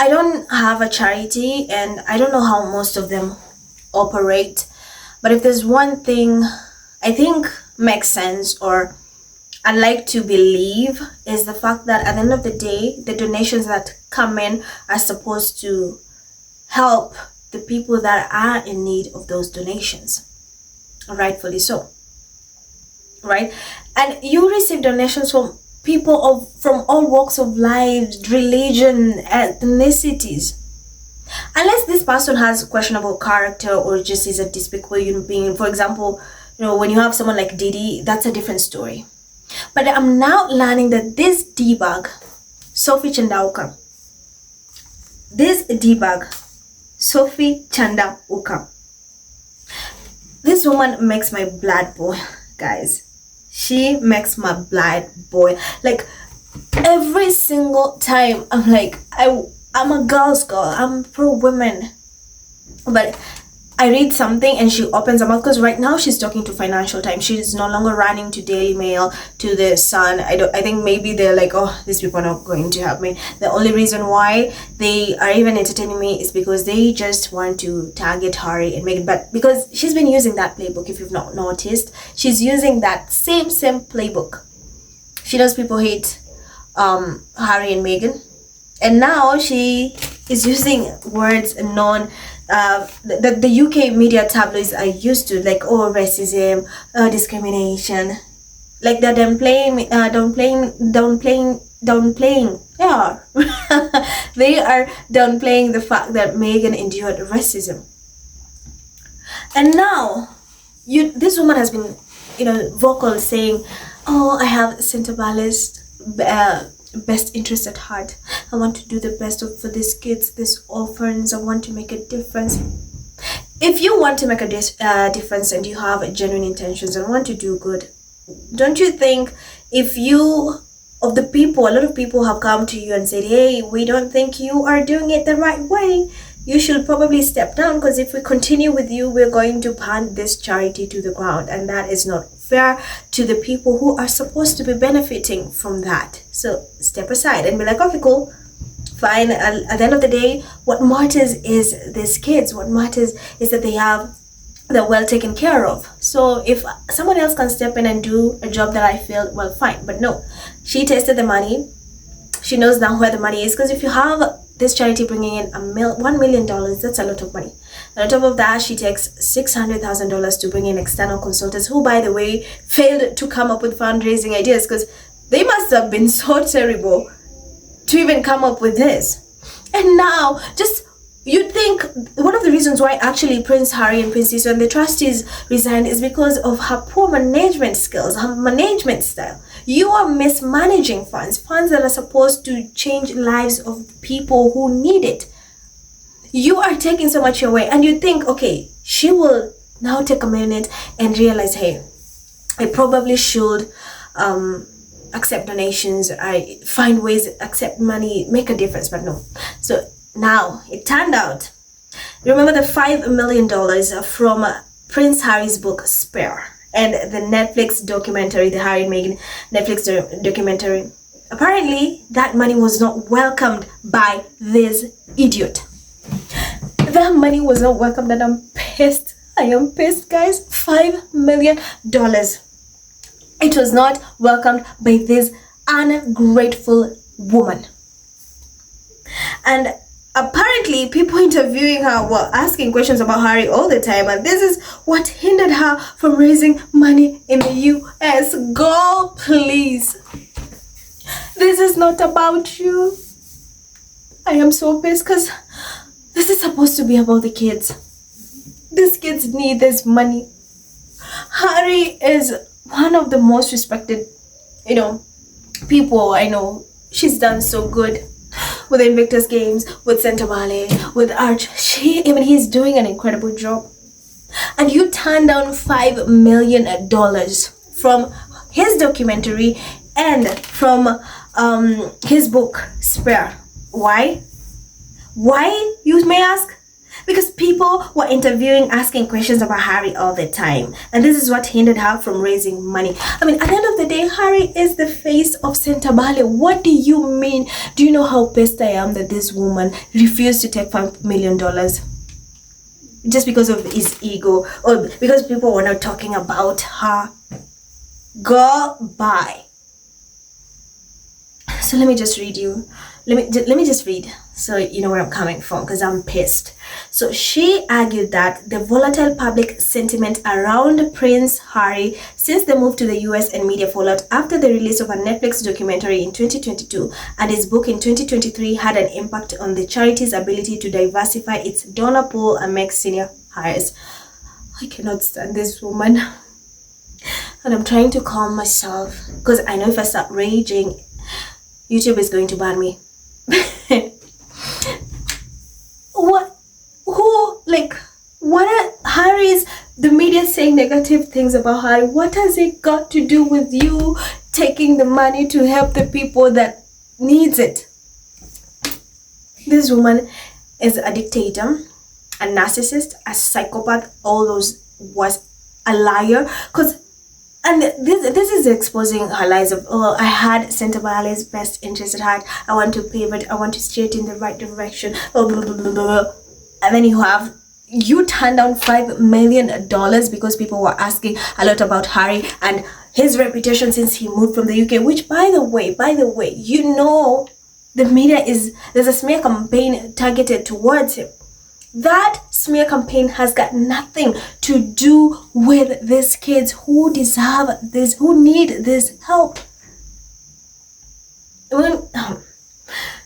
I don't have a charity and I don't know how most of them operate. But if there's one thing I think makes sense, or I like to believe, is the fact that at the end of the day, the donations that come in are supposed to help the people that are in need of those donations. Rightfully so. Right? And you receive donations from people from all walks of life, religion, ethnicities. Unless this person has questionable character or just is a despicable human being. For example, when you have someone like Didi, that's a different story. But I'm now learning that this D-bag, Sophie Chandauka, Sophie Chandauka, this woman makes my blood boil, guys. She makes my blood boil. Like, every single time I'm like, I'm a girl's girl, I'm pro women, but I read something and she opens her mouth, because right now she's talking to Financial Times. She's no longer running to Daily Mail, to the Sun. I think maybe they're like, oh, these people are not going to help me. The only reason why they are even entertaining me is because they just want to target Harry and Meghan. But because she's been using that playbook, if you've not noticed, she's using that same playbook. She knows people hate Harry and Meghan, and now she is using words that the UK media tabloids are used to, like, oh, racism, discrimination, like they're downplaying. Yeah, they are downplaying the fact that Meghan endured racism. And now, this woman has been, vocal, saying, oh, I have sentimentalist best interest at heart. I want to do the best for these kids, these orphans. I want to make a difference. If you want to make a difference and you have genuine intentions and want to do good, don't you think a lot of people have come to you and said, hey, we don't think you are doing it the right way, you should probably step down, because if we continue with you, we're going to punt this charity to the ground, and that is not fair to the people who are supposed to be benefiting from that. So step aside and be like, okay, cool, fine. At the end of the day, what matters is these kids. What matters is that they're well taken care of. So if someone else can step in and do a job that I feel, well, fine. But no, she tasted the money. She knows now where the money is, because if you have this charity bringing in $1 million, that's a lot of money. And on top of that, she takes $600,000 to bring in external consultants, who, by the way, failed to come up with fundraising ideas, because they must have been so terrible to even come up with this. And now, you'd think one of the reasons why actually Prince Harry and Princess and the trustees resigned is because of her poor management skills, her management style. You are mismanaging funds that are supposed to change lives of people who need it. You are taking so much away, and you think, okay, she will now take a minute and realize, hey, I probably should accept donations, I find ways to accept money, make a difference. But no. So now it turned out, remember the $5 million from Prince Harry's book Spare and the Netflix documentary, the Harry and Meghan Netflix documentary? Apparently that money was not welcomed by this idiot. That money was not welcomed, and I'm pissed. I am pissed, guys. $5 million. It was not welcomed by this ungrateful woman. And apparently people interviewing her were asking questions about Harry all the time, and this is what hindered her from raising money in the US. Girl, please. This is not about you. I am so pissed, because this is supposed to be about the kids. These kids need this money. Harry is one of the most respected, people I know. She's done so good with Invictus Games, with Centrevale, with Arch. He's doing an incredible job. And you turn down $5 million from his documentary and from his book Spare. Why, you may ask? Because people were interviewing, asking questions about Harry all the time. And this is what hindered her from raising money. I mean, at the end of the day, Harry is the face of Chandauka. What do you mean? Do you know how pissed I am that this woman refused to take $5 million? Just because of his ego, or because people were not talking about her. Go bye. So let me just read you. Let me just read so you know where I'm coming from, because I'm pissed. So she argued that the volatile public sentiment around Prince Harry since the move to the US and media fallout after the release of a Netflix documentary in 2022 and his book in 2023 had an impact on the charity's ability to diversify its donor pool and make senior hires. I cannot stand this woman. And I'm trying to calm myself, because I know if I start raging, YouTube is going to ban me. What are Harry's, the media saying negative things about Harry? What has it got to do with you taking the money to help the people that needs it? This woman is a dictator, a narcissist, a psychopath, all those, was a liar. And this is exposing her lies of, oh, I had Chandauka's best interest at heart. I want to pivot. I want to steer it in the right direction. Blah, blah, blah, blah, blah. And then you turned down $5 million because people were asking a lot about Harry and his reputation since he moved from the UK. Which, by the way, you know, the media there's a smear campaign targeted towards him. That smear campaign has got nothing to do with these kids who deserve this, who need this help.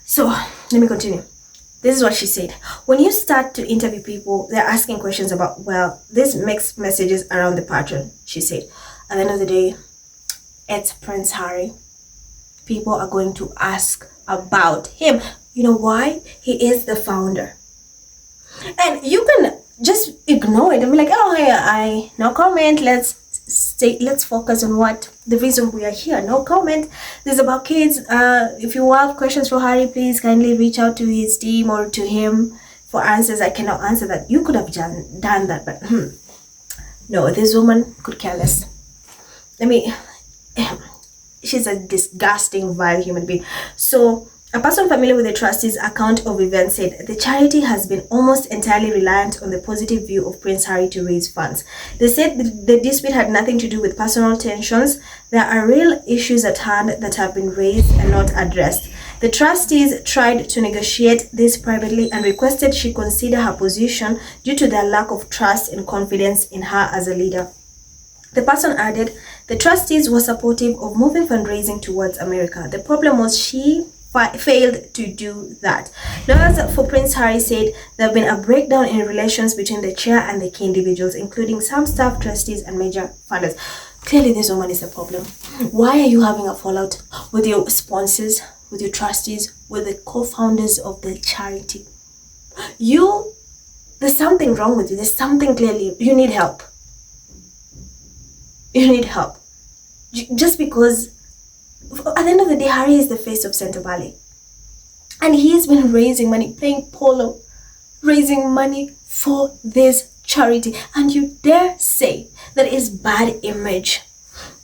So, let me continue. This is what she said. When you start to interview people, they're asking questions about, well, these mixed messages around the patron, she said. At the end of the day, it's Prince Harry. People are going to ask about him. You know why? He is the founder. And you can just ignore it and be like, oh, I no comment. Let's focus on what the reason we are here. No comment. This is about kids. If you have questions for Harry, please kindly reach out to his team or to him for answers. I cannot answer that. You could have done that, but no, this woman could care less. She's a disgusting, vile human being. So a person familiar with the trustee's account of events said the charity has been almost entirely reliant on the positive view of Prince Harry to raise funds. They said the dispute had nothing to do with personal tensions. There are real issues at hand that have been raised and not addressed. The trustees tried to negotiate this privately and requested she consider her position due to their lack of trust and confidence in her as a leader. The person added, the trustees were supportive of moving fundraising towards America. The problem was she failed to do that. Lawyers for Prince Harry said there have been a breakdown in relations between the chair and the key individuals, including some staff, trustees, and major funders. Clearly, this woman is a problem. Why are you having a fallout with your sponsors, with your trustees, with the co-founders of the charity? There's something wrong with you. There's something clearly, you need help. You need help. Just because at the end of the day, Harry is the face of Chandauka. And he's been raising money, playing polo, raising money for this charity. And you dare say that his bad image,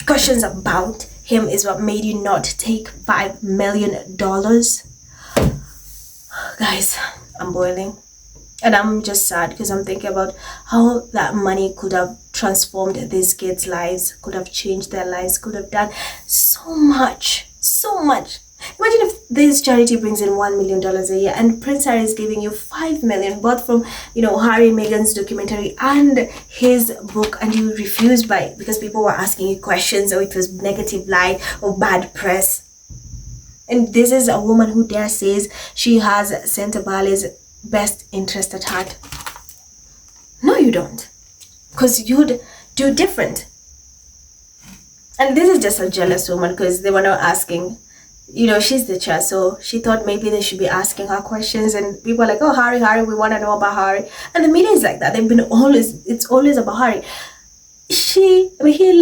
questions about him is what made you not take $5 million? Guys, I'm boiling. And I'm just sad because I'm thinking about how that money could have transformed these kids' lives, could have changed their lives, could have done so much. Imagine if this charity brings in $1 million a year and Prince Harry is giving you $5 million, both from, Harry and Meghan's documentary and his book, and you refused because people were asking you questions, or it was negative light or bad press. And this is a woman who dare says she has Chandauka's best interest at heart. No, you don't, because you'd do different. And this is just a jealous woman, because they were not asking, she's the chair, so she thought maybe they should be asking her questions, and people are like, oh, Harry, we want to know about Harry. And the media is like that. It's always about Harry. He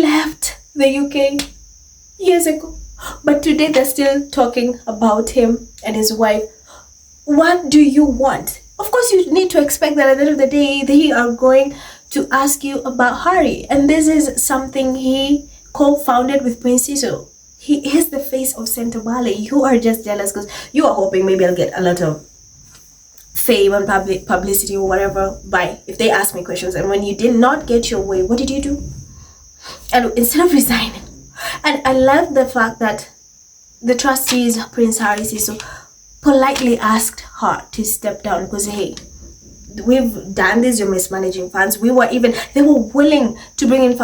left the UK years ago, but today they're still talking about him and his wife. What do you want? of course you need to expect that at the end of the day they are going to ask you about Harry. And this is something he co-founded with Prince Siso. He is the face of Centre Bale. You are just jealous because you are hoping maybe I'll get a lot of fame and publicity or whatever by if they ask me questions. And when you did not get your way, what did you do? And instead of resigning, and I love the fact that the trustees, Prince Harry Siso, politely asked her to step down because, hey, we've done this, you're mismanaging funds. They were willing to bring in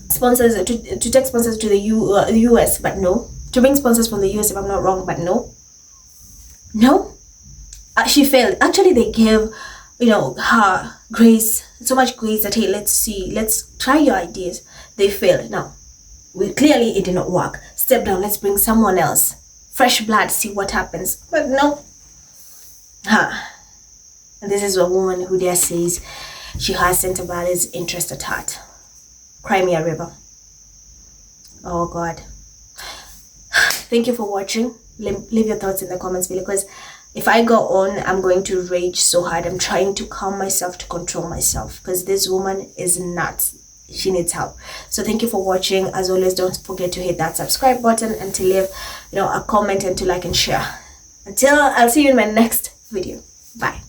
sponsors, to take sponsors to the US, but no. To bring sponsors from the US, if I'm not wrong, but no. She failed. Actually, they gave, her grace, so much grace that, hey, let's try your ideas. They failed. Now, clearly it did not work. Step down, let's bring someone else. Fresh blood, see what happens. But no. And this is a woman who there says she has Centre Bale's interest at heart. Crimea River. Oh God. Thank you for watching. Leave your thoughts in the comments below, because if I go on, I'm going to rage so hard. I'm trying to calm myself, to control myself, because this woman is nuts. She needs help. So thank you for watching. As always, don't forget to hit that subscribe button and to leave a comment and to like and share. Until I'll see you in my next video. Bye.